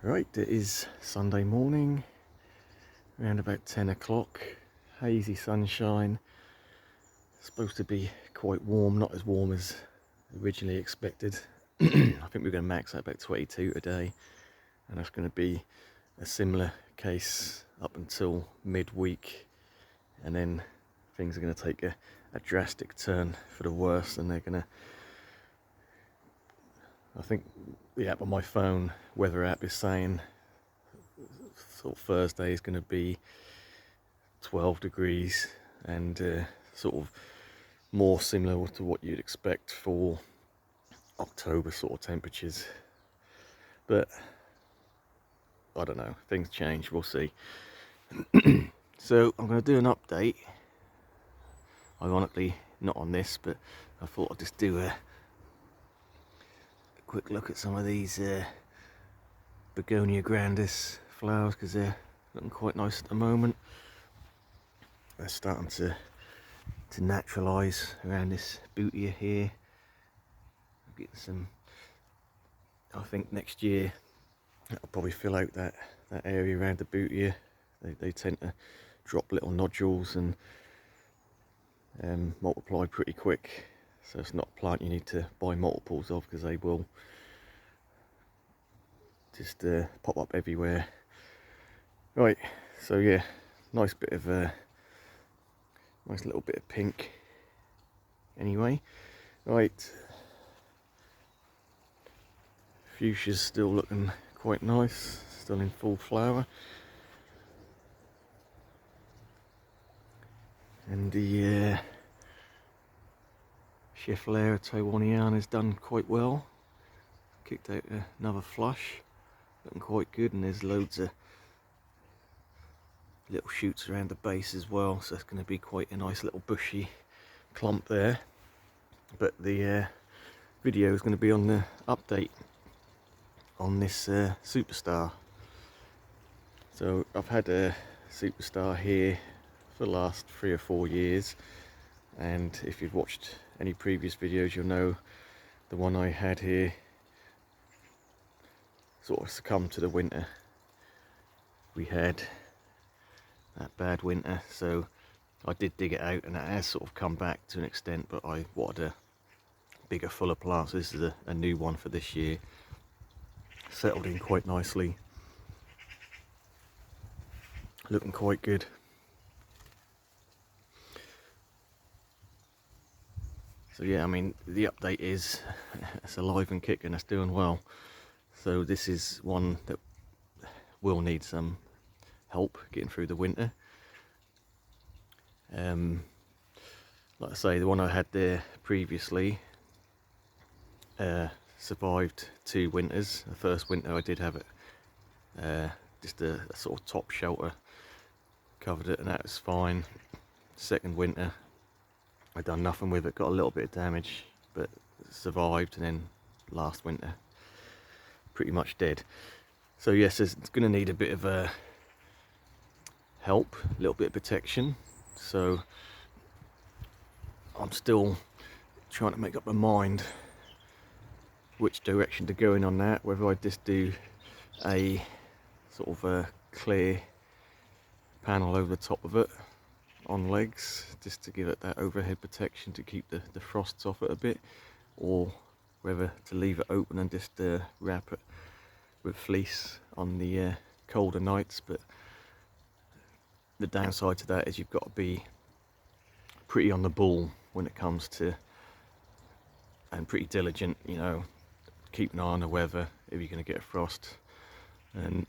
Right, it is Sunday morning, around about 10 o'clock, hazy sunshine. It's supposed to be quite warm, not as warm as originally expected. I think we're going to max out about 22 today, and that's going to be a similar case up until midweek, and then things are going to take a drastic turn for the worse, and they're going to, I think the app on my phone, weather app, is saying sort of Thursday is going to be 12 degrees and sort of more similar to what you'd expect for October sort of temperatures. But I don't know, things change, we'll see. So I'm going to do an update, ironically not on this, but I thought I'd just do a quick look at some of these begonia grandis flowers, because they're looking quite nice at the moment. They're starting to naturalise around this bootia here. I'm getting some, I think next year I'll probably fill out that area around the bootia. They tend to drop little nodules and multiply pretty quick, so it's not a plant you need to buy multiples of, because they will just pop up everywhere. Right, so yeah, nice bit of nice little bit of pink anyway. Right, fuchsia's still looking quite nice, still in full flower, and the Schefflera Taiwaniana has done quite well, kicked out another flush, looking quite good, and there's loads of little shoots around the base as well, so it's going to be quite a nice little bushy clump there. But the video is going to be on the update on this superstar. So I've had a superstar here for the last 3 or 4 years, and if you've watched any previous videos you'll know the one I had here sort of succumbed to the winter. We had that bad winter, so I did dig it out and it has sort of come back to an extent, but I wanted a bigger, fuller plant, so this is a new one for this year. Settled in quite nicely, looking quite good. So yeah, I mean, the update is it's alive and kicking, it's doing well. So this is one that will need some help getting through the winter. Like I say, the one I had there previously survived 2 winters. The first winter I did have it just a sort of top shelter, covered it, and that was fine. Second winter I done nothing with it, got a little bit of damage, but survived, and then last winter pretty much dead. So yes, it's going to need a bit of help, a little bit of protection. So I'm still trying to make up my mind which direction to go in on that, whether I just do a sort of a clear panel over the top of it on legs, just to give it that overhead protection to keep the frosts off it a bit, or whether to leave it open and just wrap it with fleece on the colder nights. But the downside to that is you've got to be pretty on the ball when it comes to, and pretty diligent, you know, keep an eye on the weather if you're going to get a frost. And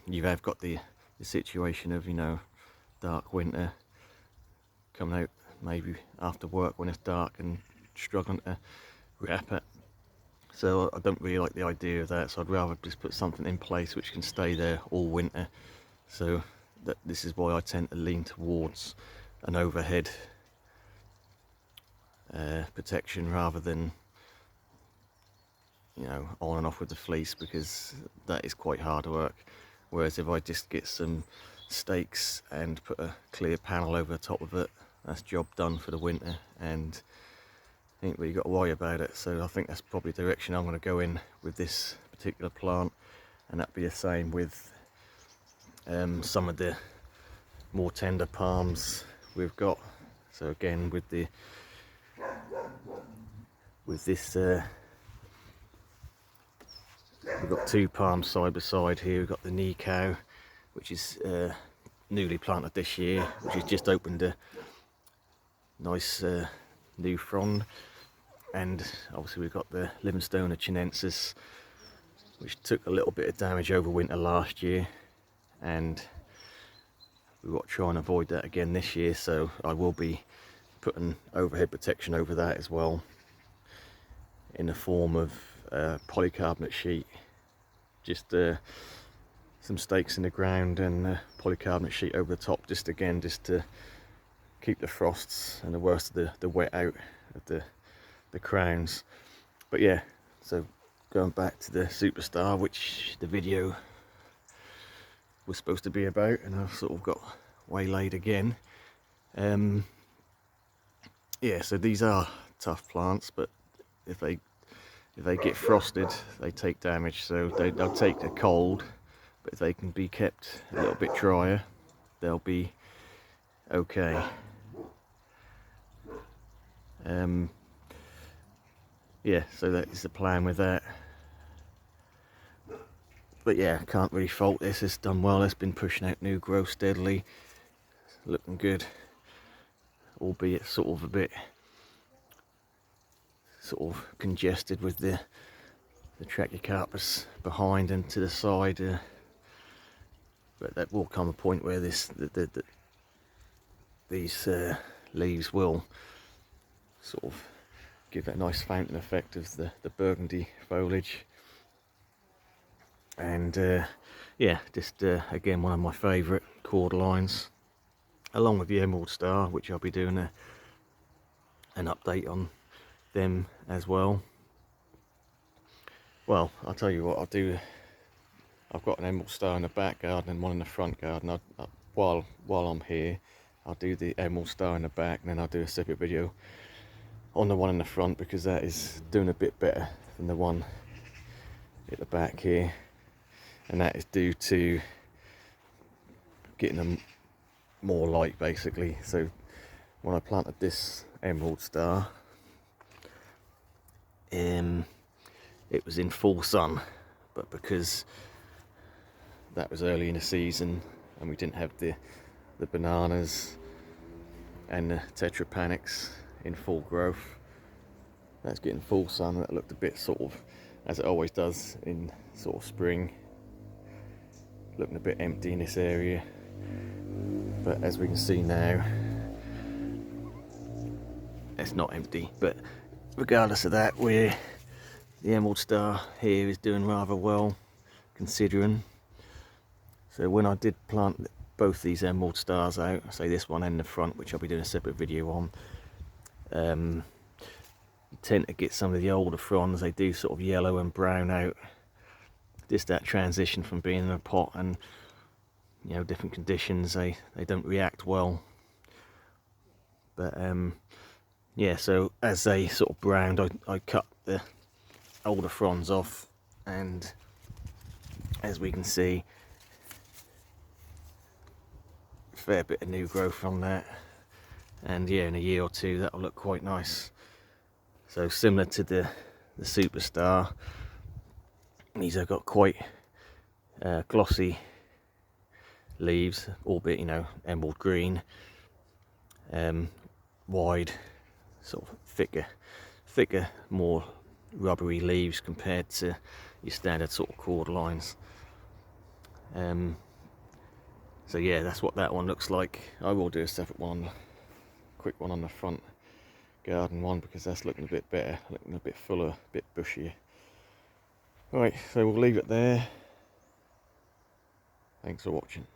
you have got the situation of, you know, dark winter, coming out maybe after work when it's dark and struggling to wrap it. So I don't really like the idea of that, so I'd rather just put something in place which can stay there all winter. So this is why I tend to lean towards an overhead protection rather than, you know, on and off with the fleece, because that is quite hard work. Whereas if I just get some stakes and put a clear panel over the top of it, that's job done for the winter, and ain't really got to worry about it. So I think that's probably the direction I'm going to go in with this particular plant, and that'll be the same with some of the more tender palms we've got. So again, with this we've got two palms side by side here. We've got the knee cow, which is newly planted this year, which has just opened a nice new frond, and obviously we've got the Livingstoner chinensis, which took a little bit of damage over winter last year, and we want to try and avoid that again this year, so I will be putting overhead protection over that as well, in the form of polycarbonate sheet, just some stakes in the ground and polycarbonate sheet over the top, just to keep the frosts and the worst of the wet out of the crowns. But yeah, so going back to the Superstar, which the video was supposed to be about, and I've sort of got waylaid again. Yeah, so these are tough plants, but if they get frosted, they take damage, so they'll take the cold, but if they can be kept a little bit drier, they'll be okay. Yeah, so that is the plan with that. But yeah, I can't really fault this. It's done well. It's been pushing out new growth steadily, looking good, albeit sort of a bit congested with the Trachycarpus behind and to the side, but that will come a point where these leaves will sort of give that nice fountain effect of the burgundy foliage. And yeah, just again, one of my favourite cordylines, along with the Emerald Star, which I'll be doing an update on them as well. Well, I'll tell you what I'll do. I've got an Emerald Star in the back garden and one in the front garden. While I'm here, I'll do the Emerald Star in the back, and then I'll do a separate video on the one in the front, because that is doing a bit better than the one at the back here, and that is due to getting them more light basically. So when I planted this Emerald Star, it was in full sun, but because that was early in the season and we didn't have the bananas and the tetrapanics in full growth, that's getting full sun. That looked a bit sort of, as it always does in sort of spring, looking a bit empty in this area. But as we can see now, it's not empty. But regardless of that, the Emerald Star here is doing rather well, considering. So when I did plant both these Emerald Stars out, say this one and the front, which I'll be doing a separate video on, you tend to get some of the older fronds, they do sort of yellow and brown out. Just that transition from being in a pot and, you know, different conditions, they don't react well. But yeah, so as they sort of browned, I cut the older fronds off, and as we can see, a fair bit of new growth on that, and yeah, in a year or two that'll look quite nice. So similar to the Superstar, these have got quite glossy leaves, albeit, you know, emerald green, wide, sort of thicker, more rubbery leaves compared to your standard sort of cordylines. So yeah, that's what that one looks like. I will do a separate one, quick one on the front garden one, because that's looking a bit better, looking a bit fuller, a bit bushier. Right, so we'll leave it there. Thanks for watching.